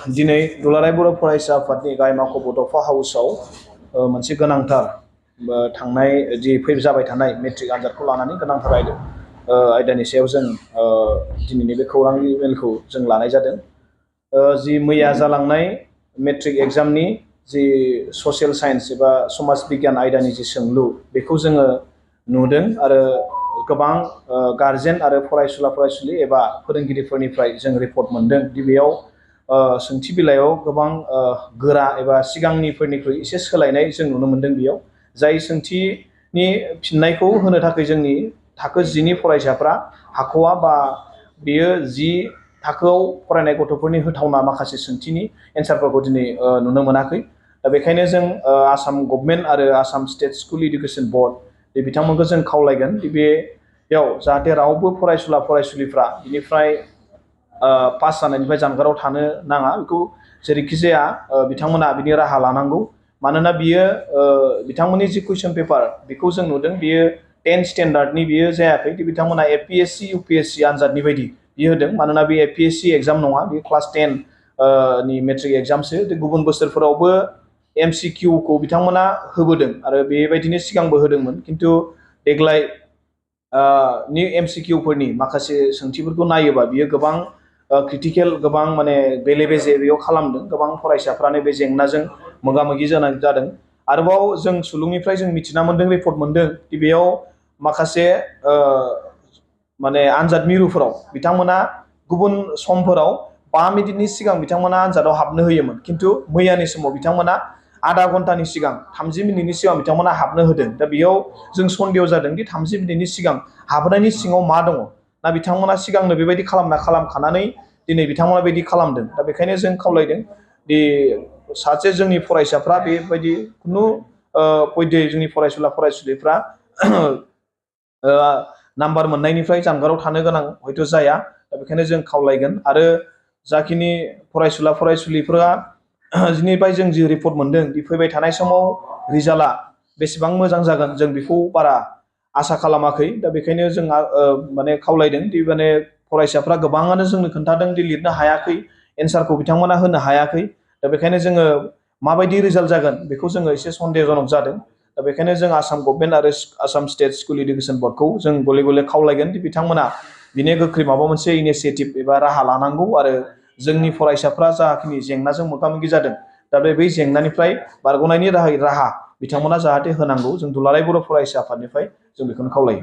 दिनै दुलाराय बर' फरायसा आफादनि गाहाय मावख' बड'फा हाउसाव मोनसे गोनांथार थांनाय जाबाय थानाय मेट्रिक आनजादखौ लानानै गोनांथार आयदानि सायाव जों दिनैनि बे खौरां मेलखौ जों लानाय जादों। जि मैया जालांनाय मेट्रिक एग्जामनि जि ससियेल साइन्स एबा समाज बिगियान आयदानि जि सोंलु बेखौ जोङो नुदों आरो गोबां गार्जेन आरो फरायसुला फरायसुलि एबा फोरोंगिरिफोरनिफ्राय जों रिपर्ट मोनदों दि बेयाव सोंथि बिलाइयाव गोबां गोरा एबा सिगांनिफोरनिख्रुइ एसे सोलायनाय जों नुनो मोनदों। बेयाव जाय सोंथिनि फिननायखौ होनो थाखाय जोंनि थाखो 10नि फरायसाफ्रा हाख'वा बा बेयो 10 थाखोआव फरायनाय गथ'फोरनि होथावना माखासे सोंथिनि एन्सारफोरखौ दिनै नुनो मोनाखै। दा बेखायनो जों आसाम गभर्नमेन्ट आरो Assam state school education board बे बिथांमोनखौ जों खावलायगोन दि बेयाव जाहाथे रावबो फरायसुला फरायसुलिफ्रा बिनिफ्राय पास जानायनिफ्राय जानगाराव थानो नाङा। बेखौ जेरैखि जाया बिथांमोना बिनि राहा लानांगौ। मानोना बियो बिथांमोननि जि कुइसन पेपार बेखौ जों नुदों बियो 10 स्टेन्डार्डनि बियो जायाखै। बिथांमोना एपीएससी यूपीएससी आनजादनि बायदि बियो होदों। मानोना बे एपीएससी एग्जाम नङा, बे क्लास 10 नि मेट्रिक एग्जामसो। गुबुन बोसोरफोरावबो एमसीकिउखौ बिथांमोना होबोदों आरो बेबायदिनो सिगांबो होदोंमोन। खिन्थु देग्लाय नि एमसीकिउफोरनि माखासे सोंथिफोरखौ नायोबा बियो गोबां क्रिटिकेल, गोबां माने बेले बेजे बेयाव खालामदों। गोबां फरायसाफ्रानो बे जेंनाजों मोगा मोगि जादों। आरोबाव जों सुलुंनिफ्राय जों मिथिना मोन्दों, रिपर्ट मोन्दों दि बेयाव माखासे माने आनजाद मिरुफोराव बिथांमोना गुबुन समफोराव 5 मिनिटनि सिगां बिथांमोना आनजादाव हाबनो होयोमोन। खिन्थु मैयानि समाव बिथांमोना आधा घन्टानि सिगां 30 मिनिटनि सिगां बिथांमोना हाबनो होदों। दा बेयाव जों सन्देह जादों दि 30 मिनिटनि सिगां हाबनायनि सिङाव मा दङ, ना बिथांमोना सिगांनो बेबायदि खालामखानानै दिनै बिथांमोना बेबायदि खालामदों। दा बेखायनो जों खावलायदों दि सासे जोंनि फरायसाफ्रा बेबायदि खुनु पयदे जोंनि फरायसुला फरायसुलिफ्रा नाम्बार मोननायनिफ्राय जानगाराव थानो गोनां हयथ' जाया। दा बेखायनो जों खावलायगोन। आरो जाखिनि फरायसुला फरायसुलिफ्रा जिनिफ्राय जों जि रिपर्ट मोन्दों बे फैबाय थानाय समाव रिजाल्टआ बेसेबां मोजां जागोन जों बेखौ बारा आसा खालामाखै। दा बेखायनो जों माने खावलायदों दि माने फरायसाफ्रा गोबाङानो जोंनो खोन्थादों दि लिरनो हायाखै, एन्सारखौ बिथांमोना होनो हायाखै। दा बेखायनो जोङो माबायदि रिजाल्ट जागोन बेखौ जोङो एसे सन्देहजनक जादों। दा बेखायनो जों आसाम गभर्नमेन्ट आरो आसाम स्टेट स्कुल एडुकेसन बोर्डखौ जों गले गले खावलायगोन दि बिथांमोना बिनि गोख्रै माबा मोनसे इनिसियेटिभ एबा राहा लानांगौ आरो जोंनि फरायसाफ्रा जाखिनि जेंनाजों मोगा मोगि जादों दा बै जेंनानिफ्राय बारग'नायनि राहा बिथांमोना जाहाथे होनांगौ। जों दुलाराय बर' फरायसा आफादनिफ्राय जों बेखौनो खावलायो।